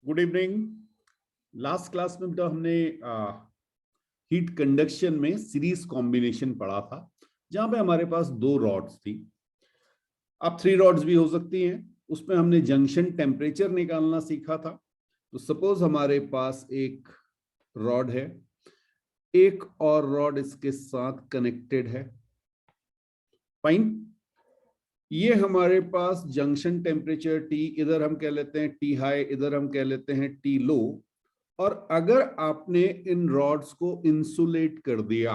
Good evening. Last class में तो हमने हीट कंडक्शन में सीरीज कॉम्बिनेशन पढ़ा था, जहां पे हमारे पास दो रॉड्स थी। अब 3 रॉड्स भी हो सकती हैं। उसमें हमने जंक्शन टेम्परेचर निकालना सीखा था। तो सपोज हमारे पास एक रॉड है, एक और रॉड इसके साथ कनेक्टेड है। फाइन। ये हमारे पास जंक्शन टेम्परेचर T, इधर हम कह लेते हैं T हाई, इधर हम कह लेते हैं T लो। और अगर आपने इन रॉड्स को इंसुलेट कर दिया,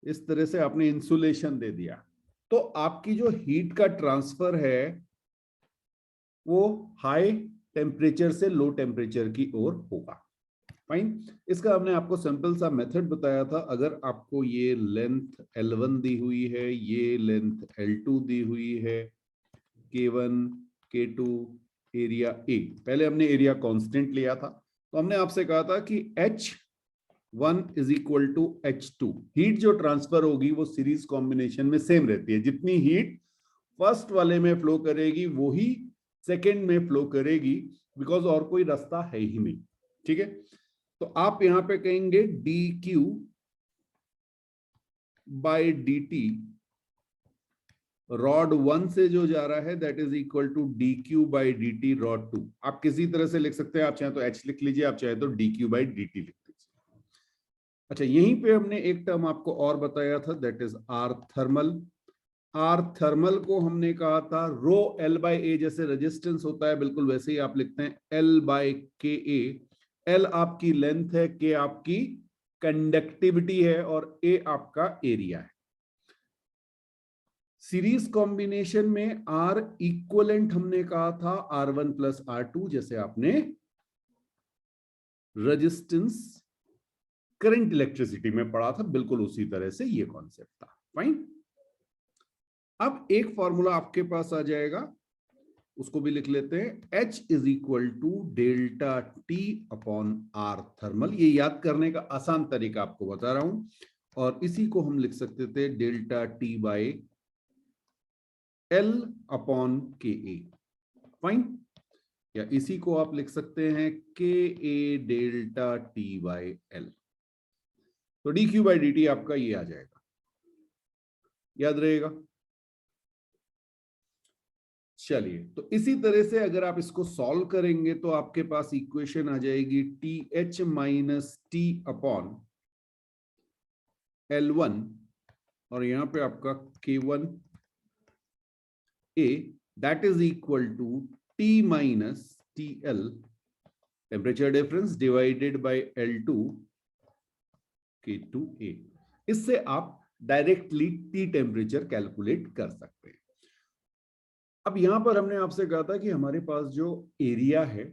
इस तरह से आपने इंसुलेशन दे दिया, तो आपकी जो हीट का ट्रांसफर है वो हाई टेम्परेचर से लो टेम्परेचर की ओर होगा। फाइन। इसका हमने आपको सिंपल सा मेथड बताया था। अगर आपको ये लेंथ L1 दी हुई है, ये लेंथ L2 दी हुई है, K1 K2 एरिया A, पहले हमने एरिया कांस्टेंट लिया था, तो हमने आपसे कहा था कि H1 is equal to H2। Heat जो ट्रांसफर होगी वो सीरीज कॉम्बिनेशन में सेम रहती है। जितनी हीट फर्स्ट वाले में फ्लो करेगी वही सेकेंड में फ्लो करेगी, बिकॉज और कोई रास्ता है ही नहीं। ठीक है, तो आप यहां पे कहेंगे dq बाय dt, रॉड 1 से जो जा रहा है that is equal to dq by dt rod 2। आप किसी तरह से लिख सकते हैं, आप चाहे तो h लिख लीजिए, आप चाहे तो dq बाय dt लिख लीजिए। अच्छा, यहीं पे हमने एक टर्म आपको और बताया था, that is r thermal. R thermal को हमने कहा था रो एल बाई ए, जैसे रेजिस्टेंस होता है बिल्कुल वैसे ही आप लिखते हैं एल बाई के ए। एल आपकी लेंथ है, के आपकी कंडक्टिविटी है और ए आपका एरिया है। सीरीज कॉम्बिनेशन में आर इक्वलेंट हमने कहा था R1 प्लस R2, जैसे आपने रेजिस्टेंस करंट इलेक्ट्रिसिटी में पढ़ा था, बिल्कुल उसी तरह से ये कॉन्सेप्ट था। फाइन। अब एक फॉर्मूला आपके पास आ जाएगा, उसको भी लिख लेते हैं। H is equal to delta T upon R thermal. ये याद करने का आसान तरीका आपको बता रहा हूं, और इसी को हम लिख सकते थे delta T by L upon के ए। फाइन। या इसी को आप लिख सकते हैं के ए डेल्टा T बाई L। तो D Q by D T आपका ये आ जाएगा, याद रहेगा। चलिए, तो इसी तरह से अगर आप इसको सॉल्व करेंगे तो आपके पास इक्वेशन आ जाएगी T H minus T upon L1, और यहां पे आपका K1 A that is equal to T minus TL temperature difference divided by L2 K2 A। इससे आप डायरेक्टली T टेम्परेचर कैलकुलेट कर सकते हैं। अब यहां पर हमने आपसे कहा था कि हमारे पास जो एरिया है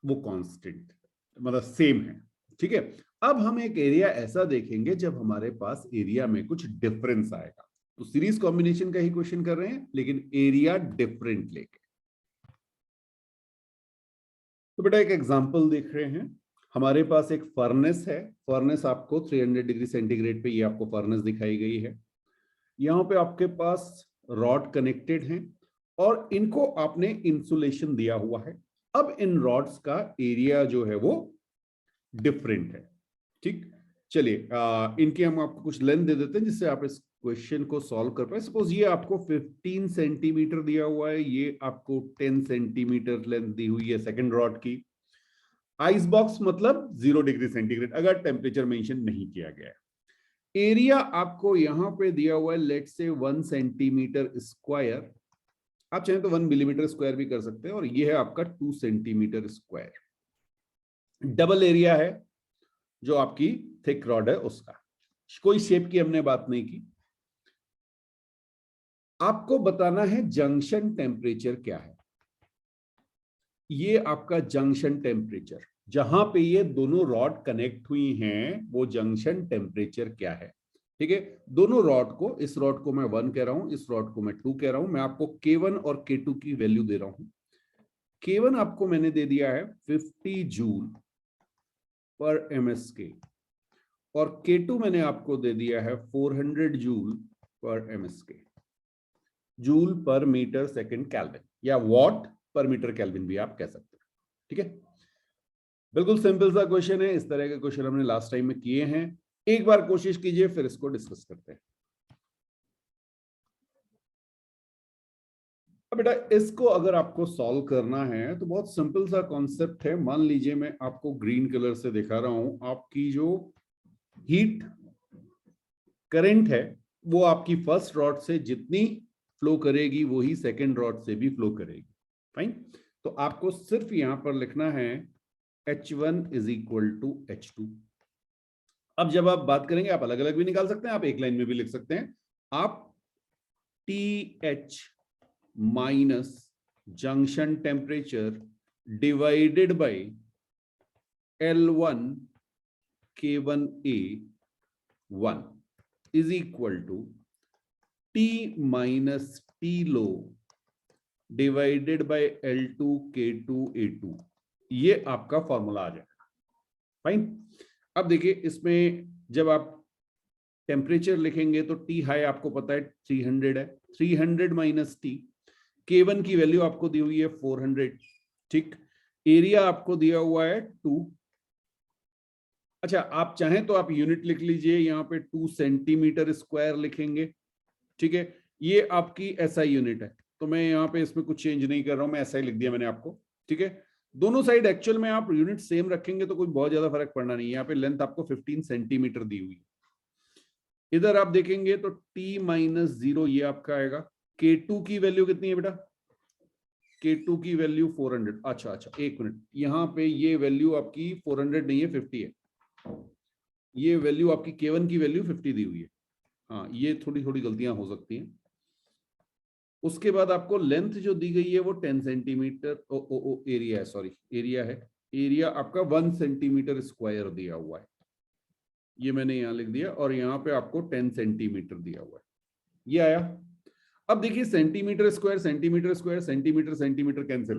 वो कांस्टेंट, मतलब सेम है। ठीक है, अब हम एक एरिया ऐसा देखेंगे जब हमारे पास एरिया में कुछ डिफरेंस आएगा। तो सीरीज कॉम्बिनेशन का ही क्वेश्चन कर रहे हैं, लेकिन एरिया डिफरेंट लेके। तो बेटा एक एग्जांपल देख रहे हैं। हमारे पास एक फर्नेस है। फर्नेस आपको 300 डिग्री सेंटीग्रेड पे ये आपको फर्नेस दिखाई गई है। यहां पे आपके पास रॉड कनेक्टेड हैं और इनको आपने इंसुलेशन दिया हुआ है। अब इन रॉड्स का एरिया जो है वो डिफरेंट है। ठीक, चलिए इनकी हम आपको कुछ लेंथ दे देते हैं जिससे आप इस क्वेश्चन को सॉल्व कर पाए। सपोज ये आपको 15 सेंटीमीटर दिया हुआ है, ये आपको 10 सेंटीमीटर लेंथ दी हुई है सेकेंड रॉड की। आइस बॉक्स मतलब 0 डिग्री सेंटीग्रेड अगर टेम्परेचर मेंशन नहीं किया गया है। एरिया आपको यहां पे दिया हुआ है, लेट से 1 सेंटीमीटर स्क्वायर। आप चाहें तो 1 मिलीमीटर स्क्वायर भी कर सकते हैं, और ये है आपका 2 सेंटीमीटर स्क्वायर। डबल एरिया है जो आपकी थिक रॉड है उसका। कोई शेप की हमने बात नहीं की। आपको बताना है जंक्शन टेम्परेचर क्या है। ये आपका जंक्शन टेम्परेचर, जहां पे ये दोनों रॉड कनेक्ट हुई हैं, वो जंक्शन टेम्परेचर क्या है। ठीक है, दोनों रॉड को, इस रॉड को मैं 1 कह रहा हूं, इस रॉड को मैं 2 कह रहा हूं। मैं आपको K1 और K2 की वैल्यू दे रहा हूं। K1 आपको मैंने दे दिया है 50 जूल पर MSK, और K2 मैंने आपको दे दिया है 400 जूल पर MSK। जूल पर मीटर सेकेंड केल्विन, या वॉट पर मीटर केल्विन भी आप कह सकते हैं। ठीक है, बिल्कुल सिंपल सा क्वेश्चन है। इस तरह के क्वेश्चन हमने लास्ट टाइम में किए हैं। एक बार कोशिश कीजिए, फिर इसको डिस्कस करते हैं। अब बेटा इसको अगर आपको सॉल्व करना है तो बहुत सिंपल सा कॉन्सेप्ट है। मान लीजिए मैं आपको ग्रीन कलर से दिखा रहा हूं, आपकी जो हीट करंट है वो आपकी फर्स्ट रॉड से जितनी फ्लो करेगी वही सेकंड रॉड से भी फ्लो करेगी। फाइन, तो आपको सिर्फ यहां पर लिखना है H1 is equal to H2। अब जब आप बात करेंगे, आप अलग अलग भी निकाल सकते हैं, आप एक लाइन में भी लिख सकते हैं। आप TH minus junction temperature divided by L1 K1A 1 is equal to T minus T low divided by L2 K2 A2। ये आपका फॉर्मूला आ जाएगा। फाइन, अब देखिए इसमें जब आप टेम्परेचर लिखेंगे तो T हाई आपको पता है 300 है, 300 माइनस T, K1 की वैल्यू आपको दी हुई है 400। ठीक, एरिया आपको दिया हुआ है 2। अच्छा, आप चाहें तो आप यूनिट लिख लीजिए, यहाँ पे 2 सेंटीमीटर स्क्वायर लिखेंगे। ठीक है, ये आपकी SI यूनिट है, तो मैं यहाँ पे इसमें कुछ चेंज नहीं कर रहा हूं, मैं SI लिख दिया मैंने आपको। ठीक है, दोनों साइड एक्चुअल में आप यूनिट सेम रखेंगे तो कोई बहुत ज्यादा फर्क पड़ना नहीं है। यहाँ पे लेंथ आपको 15 सेंटीमीटर दी हुई है। इधर आप देखेंगे तो T माइनस 0 ये आपका आएगा। K2 की वैल्यू कितनी है बेटा? K2 की वैल्यू 400। अच्छा अच्छा, एक मिनट, यहाँ पे ये वैल्यू आपकी 400 नहीं है, 50 है। ये वैल्यू आपकी K1 की वैल्यू 50 दी हुई है। हाँ, ये थोड़ी थोड़ी गलतियां हो सकती हैं। उसके बाद आपको लेंथ जो दी गई है वो 10 सेंटीमीटर एरिया है, सॉरी एरिया है, एरिया आपका 1 सेंटीमीटर स्क्वायर दिया हुआ है, ये मैंने यहां लिख दिया, और यहाँ पे आपको 10 सेंटीमीटर दिया हुआ है, ये आया। अब देखिए centimetre square centimetre square centimetre centimetre cancel,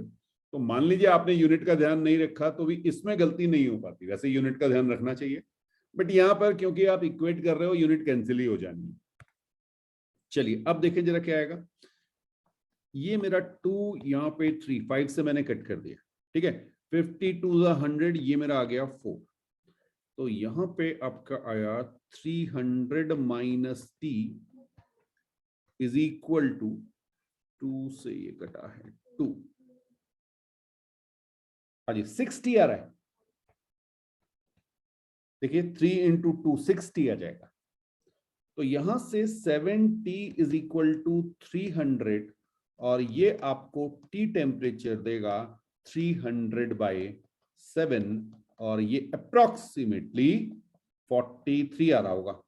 तो मान लीजिए आपने यूनिट का ध्यान नहीं रखा तो भी इसमें गलती नहीं हो पाती। वैसे यूनिट का ध्यान रखना चाहिए, बट यहां पर क्योंकि आप इक्वेट कर रहे हो यूनिट कैंसिल ही हो जानी है। चलिए अब देखें जरा क्या आएगा। ये मेरा 2 यहाँ पे 3, 5 से मैंने कट कर दिया। ठीक है, 50 to the 100 ये मेरा आ गया 4, तो यहाँ पे आपका आया 300 minus T is equal to 2 से ये कटा है 2, हाँ जी 60 आ रहा है। देखिए 3 इंटू 2 60 आ जाएगा। तो यहां से 7T इज इक्वल टू 300, और ये आपको T टेम्परेचर देगा 300 बाय 7, और ये अप्रोक्सीमेटली 43 आ रहा होगा,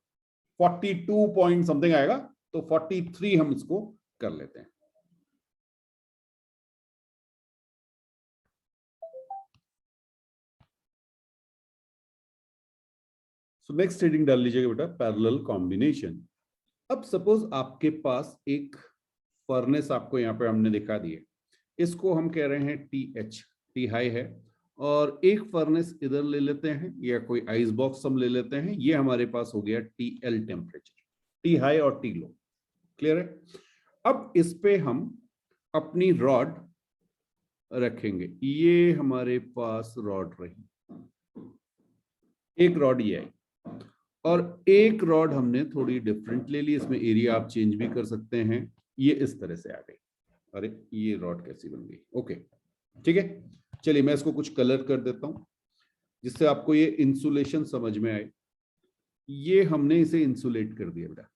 42 पॉइंट समथिंग आएगा, तो 43 हम इसको कर लेते हैं। सो नेक्स्ट हेडिंग डाल लीजिएगा बेटा, पैरेलल कॉम्बिनेशन। अब सपोज आपके पास एक फर्नेस आपको यहाँ पे हमने दिखा दिए, इसको हम कह रहे हैं TH, T हाई है, और एक फर्नेस इधर ले लेते हैं, या कोई आइस बॉक्स हम ले लेते हैं, ये हमारे पास हो गया TL टेम्परेचर, T हाई और T लो। क्लियर है? अब इस पे हम अपनी रॉड रखेंगे, ये हमारे पास रॉड रही, एक रॉड ये आई, और एक रॉड हमने थोड़ी डिफरेंट ले ली, इसमें एरिया आप चेंज भी कर सकते हैं, ये इस तरह से आ गई। अरे ये रॉड कैसी बन गई? ओके ठीक है, चलिए मैं इसको कुछ कलर कर देता हूं जिससे आपको ये इंसुलेशन समझ में आए। ये हमने इसे इंसुलेट कर दिया बेटा।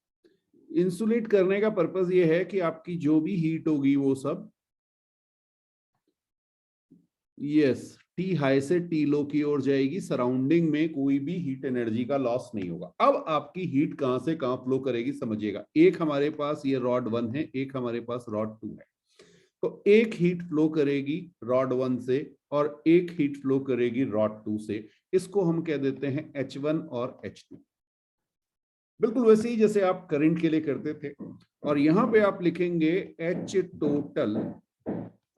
इंसुलेट करने का पर्पस ये है कि आपकी जो भी हीट होगी वो सब यस T हाई से T लो की ओर जाएगी, सराउंडिंग में कोई भी हीट एनर्जी का लॉस नहीं होगा। अब आपकी हीट कहां से कहां फ्लो करेगी समझिएगा। एक हमारे पास ये रॉड 1 है, एक हमारे पास रॉड 2 है, तो एक हीट फ्लो करेगी रॉड 1 से और एक हीट फ्लो करेगी रॉड 2 से, इसको हम कह देते हैं H1 और H2। बिल्कुल वैसे ही जैसे आप करंट के लिए करते थे, और यहां पे आप लिखेंगे H total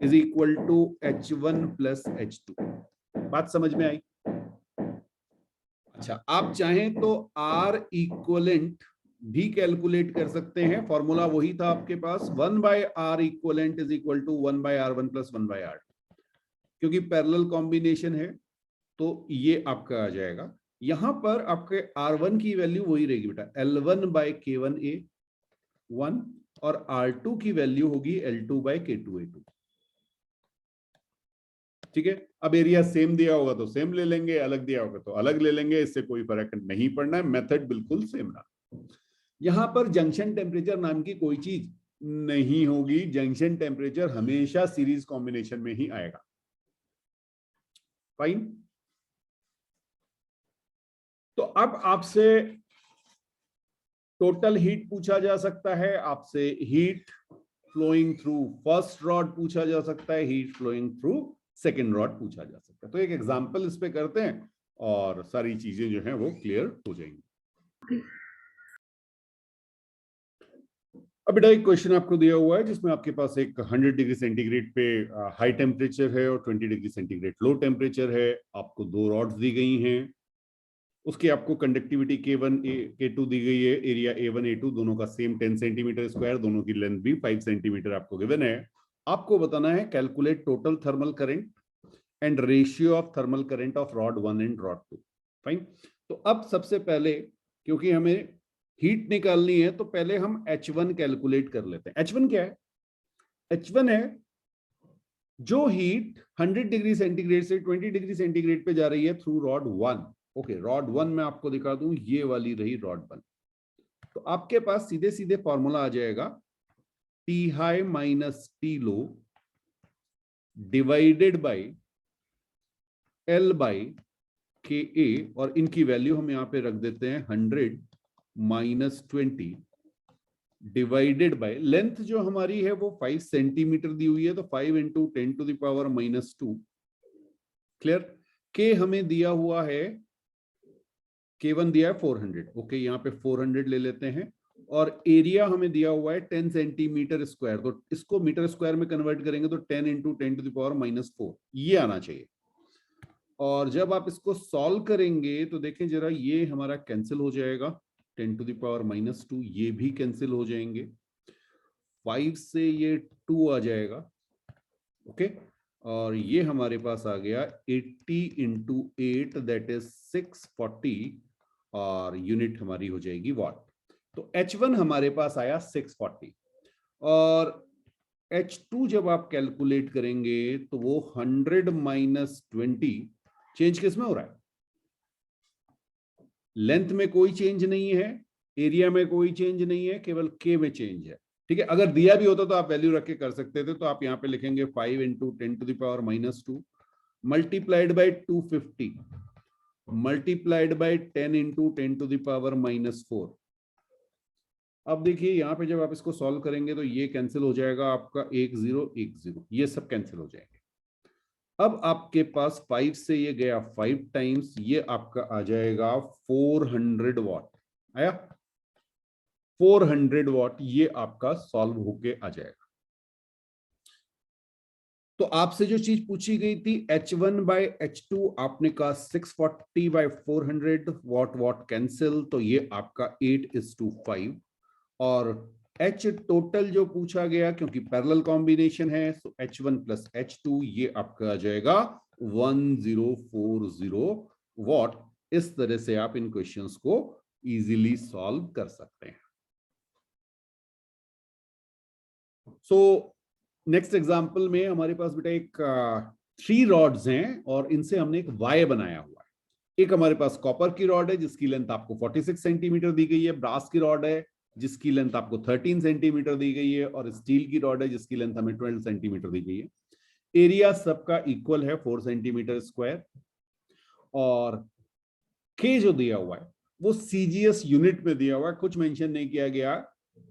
is equal to H1 plus H2। बात समझ में आई? अच्छा, आप चाहें तो R इक्वलेंट भी कैलकुलेट कर सकते हैं, फॉर्मूला वही था आपके पास, 1 by R equivalent is equal to 1 by R1 plus 1 by R2, क्योंकि पैरेलल कॉम्बिनेशन है तो ये आपका आ जाएगा। यहां पर आपके R1 की वैल्यू वही रहेगी बेटा, L1/K1A 1, और R2 की वैल्यू होगी L2/K2A 2। ठीक है, अब एरिया सेम दिया होगा तो सेम ले लेंगे, अलग दिया होगा तो अलग ले लेंगे, इससे कोई फर्क नहीं पड़ना है, मेथड बिल्कुल सेम रहा। यहां पर जंक्शन टेम्परेचर नाम की कोई चीज नहीं होगी, जंक्शन टेम्परेचर हमेशा सीरीज कॉम्बिनेशन में ही आएगा। फाइन। तो अब आपसे टोटल हीट पूछा जा सकता है, आपसे heat flowing through first rod पूछा जा सकता है, heat flowing through second rod पूछा जा सकता है। तो एक एग्जांपल इस पे करते हैं और सारी चीजें जो हैं वो क्लियर हो जाएंगी। अब बेटा एक क्वेश्चन आपको दिया हुआ है जिसमें आपके पास एक 100 डिग्री सेंटीग्रेड पे हाई टेम्परेचर है और 20 डिग्री सेंटीग्रेड लो टेम्परेचर है। आपको दो रॉड्स दी गई हैं, उसकी आपको कंडक्टिविटी K1 K2 दी गई है, एरिया A1 A2 दोनों का सेम 10 सेंटीमीटर स्क्वायर, दोनों की लेंथ भी 5 सेंटीमीटर आपको गिवन है। आपको बताना है calculate total thermal current and ratio of thermal current of rod 1 and rod 2। Fine. तो अब सबसे पहले क्योंकि हमें हीट निकालनी है तो पहले हम H1 कैलकुलेट कर लेते हैं। H1 क्या है? H1 है जो हीट 100 डिग्री सेंटीग्रेड से 20 डिग्री सेंटीग्रेड पे जा रही है थ्रू रॉड 1। ओके, रॉड 1 में आपको दिखा दूं, ये वाली रही रॉड 1। तो आपके पास सीधे सीधे फॉर्मूला आ जाएगा T high minus T low divided by L by KA, और इनकी वैल्यू हम यहां पे रख देते हैं 100 माइनस 20 डिवाइडेड बाय लेंथ जो हमारी है वो 5 सेंटीमीटर दी हुई है, तो 5 इंटू 10⁻⁻²। क्लियर। के हमें दिया हुआ है, K1 दिया है 400। ओके, यहाँ पे 400 ले लेते हैं, और एरिया हमें दिया हुआ है 10 सेंटीमीटर स्क्वायर, तो इसको मीटर स्क्वायर में कन्वर्ट करेंगे तो 10 इंटू 10⁻⁻4 ये आना चाहिए। और जब आप इसको सॉल्व करेंगे तो देखें जरा, ये हमारा कैंसिल हो जाएगा, 10⁻⁻2 ये भी कैंसिल हो जाएंगे, 5 से ये 2 आ जाएगा। ओके, और ये हमारे पास आ गया 80 इंटू 8 दैट इज 640, और यूनिट हमारी हो जाएगी वॉट। तो H1 हमारे पास आया 640, और H2 जब आप कैलकुलेट करेंगे तो वो 100 माइनस 20, चेंज किस में हो रहा है? लेंथ में कोई चेंज नहीं है, एरिया में कोई चेंज नहीं है, केवल K में चेंज है। ठीक है, अगर दिया भी होता तो आप वैल्यू रख के कर सकते थे, तो आप यहां पे लिखेंगे 5 into 10⁻⁻2 multiplied by 250 multiplied by 10 into 10⁻⁻4। अब देखिए यहाँ पे जब आप इसको सॉल्व करेंगे तो ये कैंसिल हो जाएगा आपका 1 0 1 0, ये सब कैंसिल हो जाएंगे। अब आपके पास 5 से ये गया 5 टाइम्स, ये आपका आ जाएगा 400 वॉट। आया 400 वॉट, ये आपका सॉल्व होके आ जाएगा। तो आपसे जो चीज पूछी गई थी H1/H2, आपने कहा 640/400 वॉट, वॉट कैंसिल, तो ये आपका 8:5। और H टोटल जो पूछा गया, क्योंकि पैरेलल कॉम्बिनेशन है, तो H1 प्लस H2 ये आपका आ जाएगा 1040 वॉट। इस तरह से आप इन क्वेश्चंस को इजीली सॉल्व कर सकते हैं। सो नेक्स्ट एग्जांपल में हमारे पास बेटा एक 3 रॉड्स हैं और इनसे हमने एक वाई बनाया हुआ है। एक हमारे पास कॉपर की रॉड है जिसकी लेंथ आपको 46 सेंटीमीटर दी गई है, ब्रास की रॉड है जिसकी लेंथ आपको 13 सेंटीमीटर दी गई है, और स्टील की रॉड है जिसकी लेंथ हमें 12 सेंटीमीटर दी गई है। एरिया सबका इक्वल है 4 सेंटीमीटर स्क्वायर, और के जो दिया हुआ है वो सीजीएस यूनिट में दिया हुआ है, कुछ मेंशन नहीं किया गया।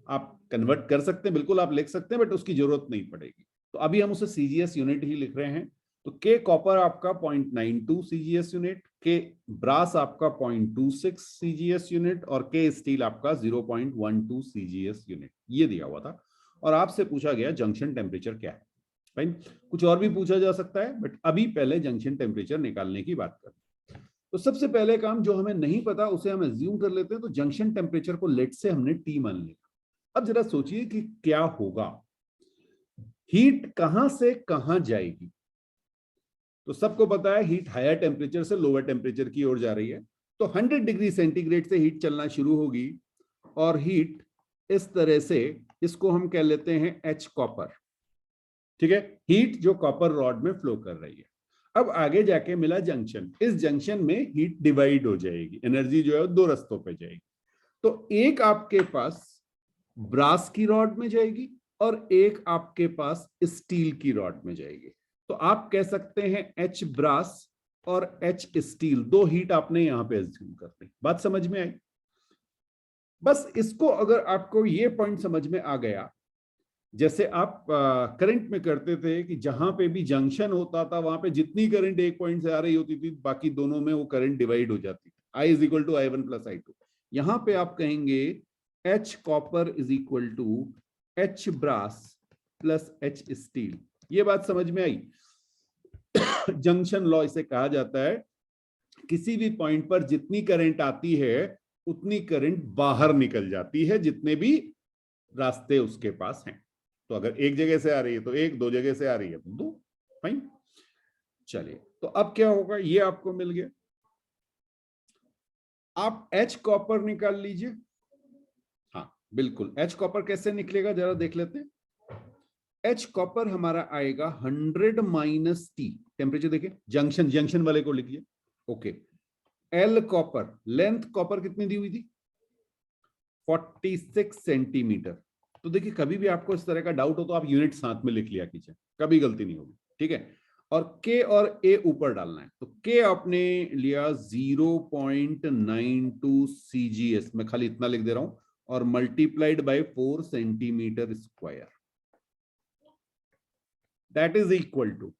आप कन्वर्ट कर सकते हैं, बिल्कुल आप लिख सकते हैं, बट उसकी जरूरत नहीं पड़ेगी। तो अभी हम उसे सीजीएस यूनिट ही लिख रहे हैं। तो के कॉपर आपका 0.92 सीजीएस यूनिट, के ब्रास आपका 0.26 सीजीएस यूनिट, और के स्टील आपका 0.12 सीजीएस यूनिट, ये दिया हुआ था। और आपसे पूछा गया जंक्शन टेम्परेचर क्या है। फाइन, कुछ और भी पूछा जा सकता है, बट अभी पहले जंक्शन टेम्परेचर निकालने की बात करते हैं। तो सबसे पहले काम, जो हमें नहीं पता उसे हम एज्यूम कर लेते हैं। तो जंक्शन टेम्परेचर को लेट से हमने T मान लिया। अब जरा सोचिए कि क्या होगा, हीट कहां से कहां जाएगी। तो सबको पता है हीट हायर टेम्परेचर से लोअर टेम्परेचर की ओर जा रही है, तो 100 डिग्री सेंटीग्रेड से हीट चलना शुरू होगी और हीट इस तरह से, इसको हम कह लेते हैं एच कॉपर, ठीक है, हीट जो कॉपर रॉड में फ्लो कर रही है। अब आगे जाके मिला जंक्शन, इस जंक्शन में हीट डिवाइड हो जाएगी, एनर्जी जो है दो रस्तों पे जाएगी। तो एक आपके पास ब्रास की रॉड में जाएगी और एक आपके पास स्टील की रॉड में जाएगी। तो आप कह सकते हैं एच ब्रास और एच स्टील, दो हीट आपने यहां पे एज्यूम कर दी। बात समझ में आई? बस इसको अगर आपको ये पॉइंट समझ में आ गया, जैसे आप करंट में करते थे कि जहां पे भी जंक्शन होता था वहां पे जितनी करंट एक पॉइंट से आ रही होती थी बाकी दोनों में वो करंट डिवाइड हो जाती थी, I is equal to I1 plus I2। यहां पे आप कहेंगे H copper is equal to H brass plus H steel. ये बात समझ में आई? जंक्शन लॉ इसे कहा जाता है, किसी भी पॉइंट पर जितनी करंट आती है उतनी करंट बाहर निकल जाती है, जितने भी रास्ते उसके पास हैं। तो अगर एक जगह से आ रही है तो एक, दो जगह से आ रही है तो दो, फाइन। चलिए, तो अब क्या होगा, ये आपको मिल गया। आप H कॉपर निकाल लीजिए। हाँ बिल्कुल, H कॉपर कैसे निकलेगा जरा देख लेते हैं। H कॉपर हमारा आएगा 100 माइनस T, टेम्परेचर देखिए, जंक्शन, जंक्शन वाले को लिखिए, okay. L copper, length copper कितनी दी हुई थी, 46 सेंटीमीटर। तो देखिए कभी भी आपको इस तरह का डाउट हो तो आप यूनिट साथ में लिख लिया कीजिए, कभी गलती नहीं होगी, ठीक है। और K और A ऊपर डालना है, तो K आपने लिया 0.92 CGS, मैं खाली इतना लिख दे रहा हूं, और multiplied by 4 centimetre square, that is equal to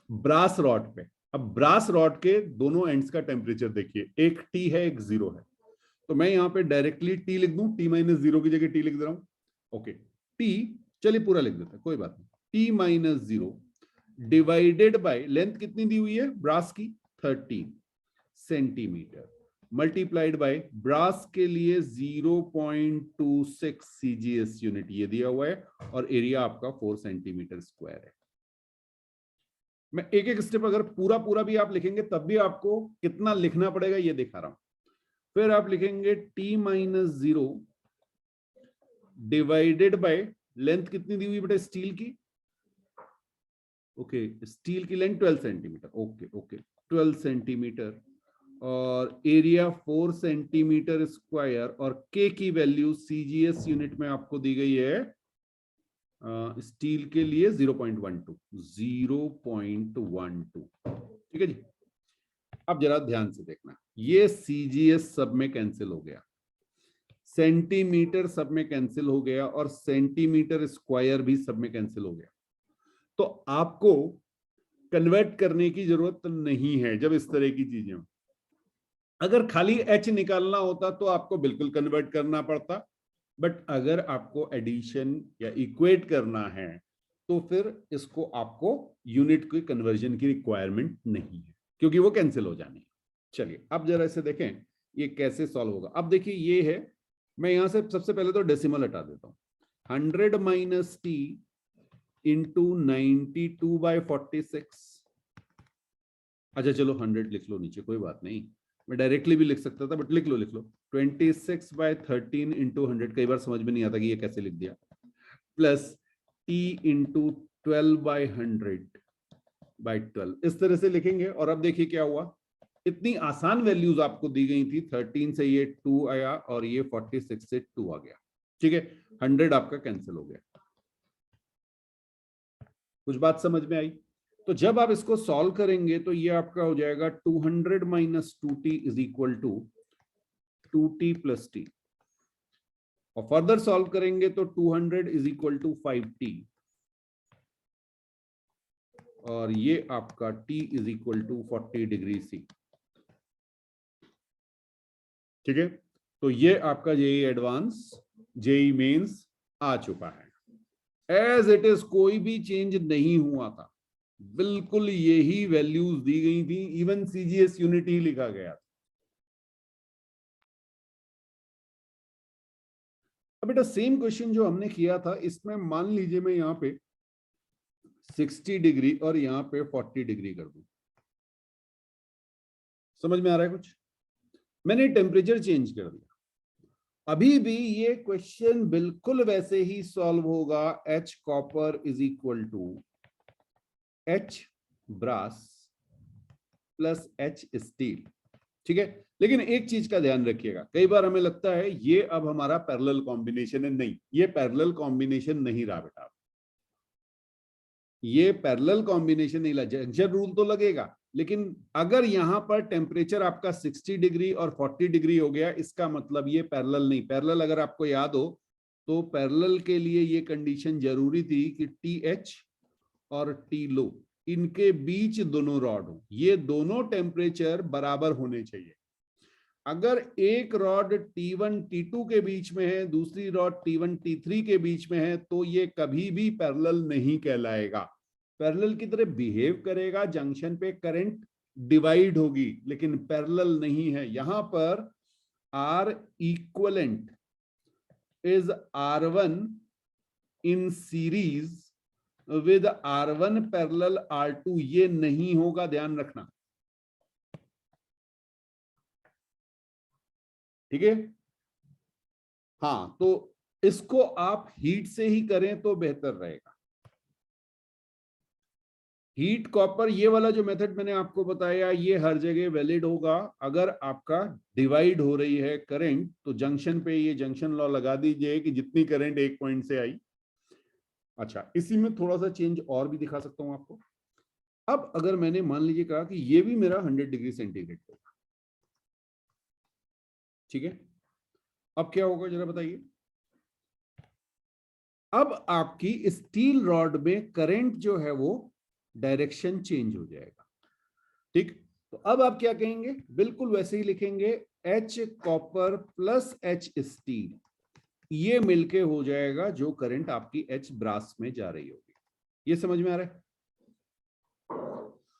brass rod पे। अब ब्रास रॉड के दोनों एंड्स का टेम्परेचर देखिए, एक T है एक 0 है, तो मैं यहां पे डायरेक्टली T लिख दूं, T माइनस 0 की जगह T लिख दे रहा हूं, ओके। T, चलिए पूरा लिख देते हैं, कोई बात नहीं, T minus 0 divided by length कितनी दी हुई है ब्रास की, 13 सेंटीमीटर, मल्टीप्लाइड बाय ब्रास के लिए 0.26 CGS यूनिट ये दिया हुआ है, और एरिया आपका 4 सेंटीमीटर स्क्वायर है। मैं एक एक स्टेप अगर पूरा पूरा भी आप लिखेंगे तब भी आपको कितना लिखना पड़ेगा ये दिखा रहा हूं। फिर आप लिखेंगे T minus 0 divided by length कितनी दी हुई बेटा स्टील की, ओके, स्टील की length 12 centimetre, okay okay 12 centimetre, और एरिया 4 सेंटीमीटर स्क्वायर, और के की वैल्यू CGS यूनिट में आपको दी गई है स्टील के लिए 0.12, 0.12, ठीक है जी। अब जरा ध्यान से देखना, ये CGS सब में कैंसिल हो गया, सेंटीमीटर सब में कैंसिल हो गया, और सेंटीमीटर स्क्वायर भी सब में कैंसिल हो गया। तो आपको कन्वर्ट करने की जरूरत नहीं है जब इस तरह की चीजें हो। अगर खाली H निकालना होता तो आपको बिल्कुल कन्वर्ट करना पड़ता, बट अगर आपको एडिशन या इक्वेट करना है तो फिर इसको आपको यूनिट की कन्वर्जन की रिक्वायरमेंट नहीं है, क्योंकि वो कैंसिल हो जानी है। चलिए अब जरा इसे देखें ये कैसे सॉल्व होगा। अब देखिए ये है, मैं यहां से सबसे पहले तो डेसिमल हटा देता हूं, 100 माइनस T इंटू 92/46, अच्छा चलो 100 लिख लो नीचे, कोई बात नहीं, मैं डायरेक्टली भी लिख सकता था बट लिख लो 26/13 इंटू 100, कई बार समझ में नहीं आता कि ये कैसे लिख दिया, प्लस T इंटू 12/100/12, इस तरह से लिखेंगे। और अब देखिए क्या हुआ, इतनी आसान वैल्यूज आपको दी गई थी, 13 से ये 2 आया और ये 46 से 2 आ गया, ठीक है, 100 आपका कैंसिल हो गया। कुछ बात समझ में आई? तो जब आप इसको सॉल्व करेंगे तो ये आपका हो जाएगा 200 minus 2T is equal to 2T plus T, और फर्दर सॉल्व करेंगे तो 200 इज इक्वल टू 5T, और ये आपका T is equal to 40 degree C, ठीक है। तो ये आपका जेई एडवांस, जेई मेंस आ चुका है, एज इट इज कोई भी चेंज नहीं हुआ था, बिल्कुल यही वैल्यूज दी गई थी, इवन CGS यूनिट ही लिखा गया था। अब बेटा सेम क्वेश्चन जो हमने किया था इसमें मान लीजिए मैं यहाँ पे 60 डिग्री और यहाँ पे 40 डिग्री कर दूं, समझ में आ रहा है कुछ? मैंने टेम्परेचर चेंज कर दिया, अभी भी ये क्वेश्चन बिल्कुल वैसे ही सॉल्व होगा। H copper is equal to H brass plus H steel, ठीक है। लेकिन एक चीज का ध्यान रखिएगा, कई बार हमें लगता है ये अब हमारा पैरेलल कॉम्बिनेशन है, नहीं, ये पैरेलल कॉम्बिनेशन नहीं रहा बेटा, ये पैरेलल कॉम्बिनेशन नहीं लगा। जंक्शन रूल तो लगेगा, लेकिन अगर यहां पर टेम्परेचर आपका 60 डिग्री और 40 डिग्री हो गया, इसका मतलब ये पैरेलल नहीं। पैरेलल अगर आपको याद हो तो पैरेलल के लिए ये कंडीशन जरूरी थी कि TH और T लो, इनके बीच दोनों रॉड हो, ये दोनों टेम्परेचर बराबर होने चाहिए। अगर एक रॉड T1 T2 के बीच में है, दूसरी रॉड T1 T3 के बीच में है, तो ये कभी भी पैरेलल नहीं कहलाएगा। पैरेलल की तरह बिहेव करेगा, जंक्शन पे करंट डिवाइड होगी, लेकिन पैरेलल नहीं है। यहां पर R equivalent is R1 in series with R1 parallel R2, ये नहीं होगा, ध्यान रखना, ठीक है। हाँ, तो इसको आप हीट से ही करें तो बेहतर रहेगा। हीट कॉपर, ये वाला जो मेथड मैंने आपको बताया, ये हर जगह वैलिड होगा। अगर आपका डिवाइड हो रही है करंट, तो जंक्शन पे ये जंक्शन लॉ लगा दीजिए कि जितनी करंट एक पॉइंट से आई। अच्छा, इसी में थोड़ा सा चेंज और भी दिखा सकता हूं आपको। अब अगर मैंने मान लीजिए कहा कि ये भी मेरा 100 डिग्री सेंटीग्रेड होगा, ठीक है, अब क्या होगा जरा बताइए। अब आपकी स्टील रॉड में करंट जो है वो डायरेक्शन चेंज हो जाएगा, ठीक। तो अब आप क्या कहेंगे, बिल्कुल वैसे ही लिखेंगे, H copper plus H steel, ये मिलके हो जाएगा जो करंट आपकी H ब्रास में जा रही होगी। ये समझ में आ रहा है?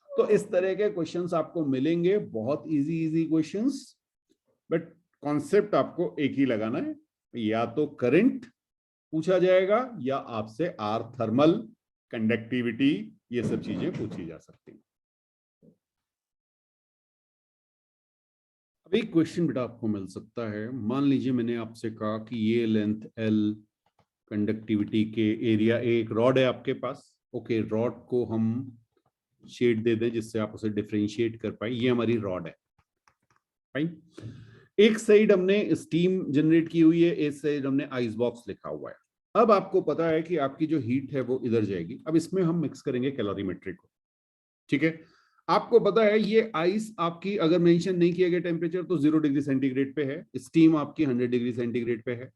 तो इस तरह के क्वेश्चंस आपको मिलेंगे, बहुत easy easy questions, but concept आपको एक ही लगाना है, या तो करंट पूछा जाएगा या आपसे आर थर्मल, कंडक्टिविटी, ये सब चीजें पूछी जा सकती हैं। अभी क्वेश्चन बेटा आपको मिल सकता है, मान लीजिए मैंने आपसे कहा कि ये लेंथ L, कंडक्टिविटी के एरिया, एक रॉड है आपके पास, ओके, रॉड को हम शेड दे दें जिससे आप उसे डिफरेंशिएट कर पाए, ये हमारी रॉड है, फाइन। एक साइड हमने स्टीम जनरेट की हुई है, एक साइड हमने आइस बॉक्स लिखा हुआ है। अब आपको पता है कि आपकी जो हीट है वो इधर जाएगी, अब इसमें हम मिक्स करेंगे कैलोरीमेट्रिक को, ठीक है। आपको पता है ये आइस आपकी, अगर मेंशन नहीं किया गया टेम्परेचर, तो 0 डिग्री सेंटीग्रेड पे है, स्टीम आपकी 100 डिग्री सेंटीग्रेड पे है।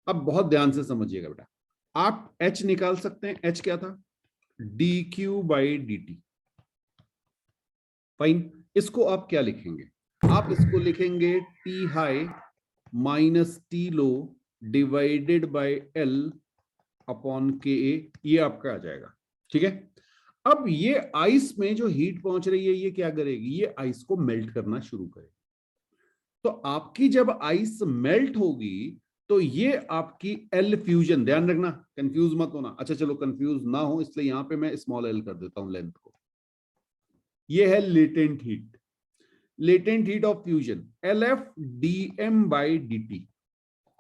अब बहुत ध्यान से समझिएगा बेटा, आप H निकाल सकते हैं, H क्या था, dQ/dt, फाइन। इसको आप क्या लिखेंगे, आप इसको लिखेंगे T high minus T low divided by L upon KA, ये आपका आ जाएगा, ठीक है। अब ये आइस में जो हीट पहुंच रही है, ये क्या करेगी, ये आइस को मेल्ट करना शुरू करेगी। तो आपकी जब आइस मेल्ट होगी तो ये आपकी एल फ्यूजन, ध्यान रखना, कंफ्यूज मत होना, अच्छा चलो कंफ्यूज ना हो इसलिए यहां पे मैं स्मॉल एल कर देता हूं लेंथ को, ये है latent heat, latent heat of fusion, LF dm/dt।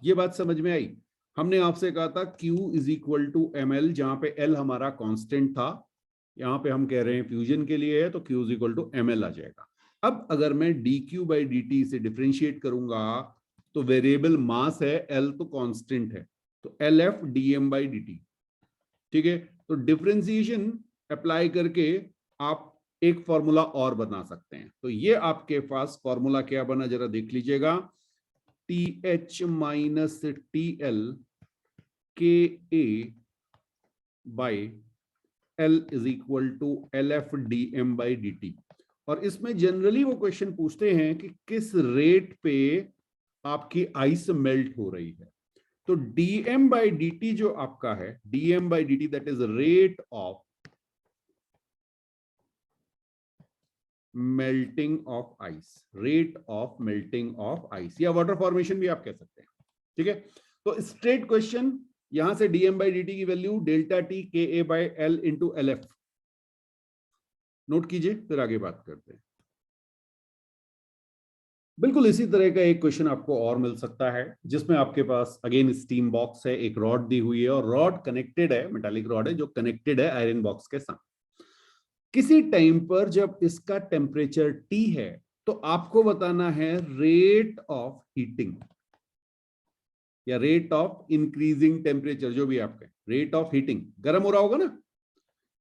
ये बात समझ में आई? हमने आपसे कहा था Q is equal to ml, जहां पे L हमारा कांस्टेंट था, यहां पे हम कह रहे हैं फ्यूजन के लिए है, तो Q is equal to ml आ जाएगा। अब अगर मैं dQ/dt से डिफरेंशिएट करूंगा तो वेरिएबल मास है, L तो कांस्टेंट है, तो LF dm/dt, ठीक है। तो डिफरेंशिएशन अप्लाई करके आप एक फॉर्मूला और बना सकते हैं, तो ये आपके पास फॉर्मूला क्या बना जरा देख लीजिएगा, TH minus TL KA by L is equal to LF dm/dt। और इसमें जनरली वो क्वेश्चन पूछते हैं कि किस रेट पे आपकी आइस मेल्ट हो रही है, तो dm/dt जो आपका है, dm/dt that is rate of melting of ice, rate of melting of ice, या वाटर फॉर्मेशन भी आप कह सकते हैं, ठीक है। तो स्ट्रेट क्वेश्चन, यहां से dm/dt की value delta T KA/L into LF, note कीजिए, फिर आगे बात करते हैं। बिल्कुल इसी तरह का एक क्वेश्चन आपको और मिल सकता है, जिसमें आपके पास अगेन स्टीम बॉक्स है, एक रॉड दी हुई है और रॉड कनेक्टेड है, मेटालिक रॉड है जो कनेक्टेड है आयरन बॉक्स के साथ। किसी टाइम पर जब इसका टेम्परेचर T है तो आपको बताना है रेट ऑफ हीटिंग या रेट ऑफ इंक्रीजिंग टेम्परेचर, जो भी आपके रेट ऑफ हीटिंग, गर्म हो रहा होगा ना,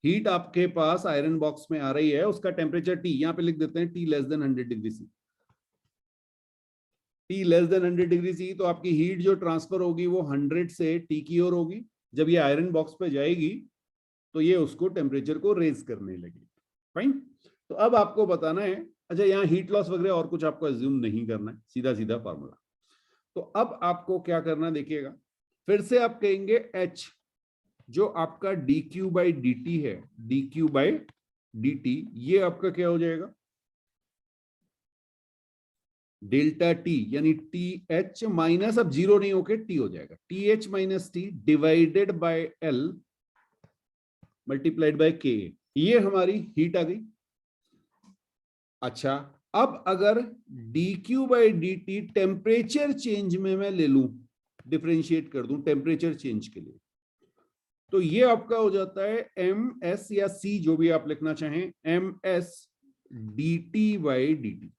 हीट आपके पास आयरन बॉक्स में आ रही है, उसका टेम्परेचर T, यहां पे लिख देते हैं T less than 100 degree C. T less than 100 degree C, तो आपकी हीट जो ट्रांसफर होगी वो 100 से T की ओर होगी। जब ये आयरन बॉक्स पे जाएगी तो ये उसको टेम्परेचर को रेज करने लगेगी। फाइन। तो अब आपको बताना है, अच्छा यहाँ हीट लॉस वगैरह और कुछ आपको अज्यूम नहीं करना है, सीधा सीधा फॉर्मूला। तो अब आपको क्या करना, देखिएगा, फिर से आप कहेंगे H, जो आपका dq बाई dt है, dq बाई dt, ये आपका क्या हो जाएगा, डेल्टा टी, यानी टी एच माइनस, अब जीरो नहीं होके टी हो जाएगा, T H minus T divided by L multiplied by के, ये हमारी हीट आ गई। अच्छा, अब अगर dq by dt temperature change में मैं ले लूं, डिफरेंशिएट कर दूं टेम्परेचर चेंज के लिए, तो ये आपका हो जाता है ms या c, जो भी आप लिखना चाहें, ms dt by dt,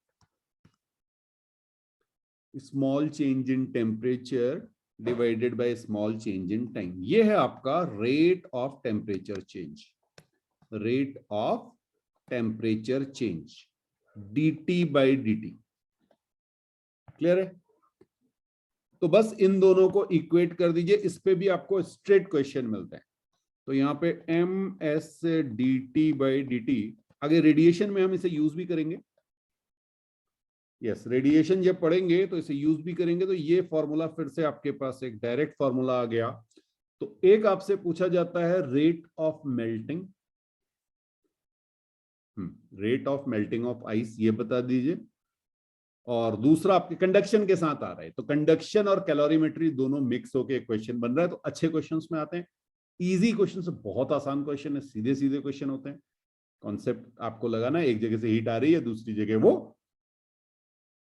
small change in temperature divided by small change in time. ये है आपका rate of temperature change, rate of temperature change dt by dt। Clear है? तो बस इन दोनों को इक्वेट कर दीजिए, इस पे भी आपको स्ट्रेट क्वेश्चन मिलता है। तो यहाँ पे ms dt बाई dt, आगे रेडिएशन में हम इसे यूज भी करेंगे। यस, रेडिएशन जब पढ़ेंगे तो इसे यूज भी करेंगे। तो ये फॉर्मूला फिर से आपके पास एक डायरेक्ट फॉर्मूला आ गया। तो एक आपसे पूछा जाता है rate of melting, rate of melting of ice, ये बता दीजिए। और दूसरा आपके कंडक्शन के साथ आ रहा है, तो कंडक्शन और कैलोरीमेट्री दोनों मिक्स होकर एक क्वेश्चन बन रहा है। तो अच्छे क्वेश्चंस में आते हैं, इजी क्वेश्चन से बहुत आसान क्वेश्चन है, सीधे सीधे क्वेश्चन होते हैं। कॉन्सेप्ट आपको लगाना, एक जगह से हीट आ रही है, दूसरी जगह वो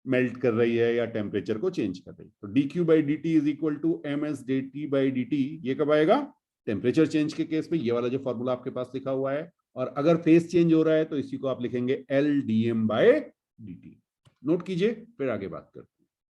मेल्ट कर रही है या टेम्परेचर को चेंज कर रही है। तो dq by dt is equal to ms dt by dt, ये कब आएगा, टेम्परेचर चेंज के केस में, ये वाला जो फॉर्मूला आपके पास लिखा हुआ है। और अगर फेस चेंज हो रहा है तो इसी को आप लिखेंगे L dm by dt। Note कीजिए, फिर आगे बात करते हैं।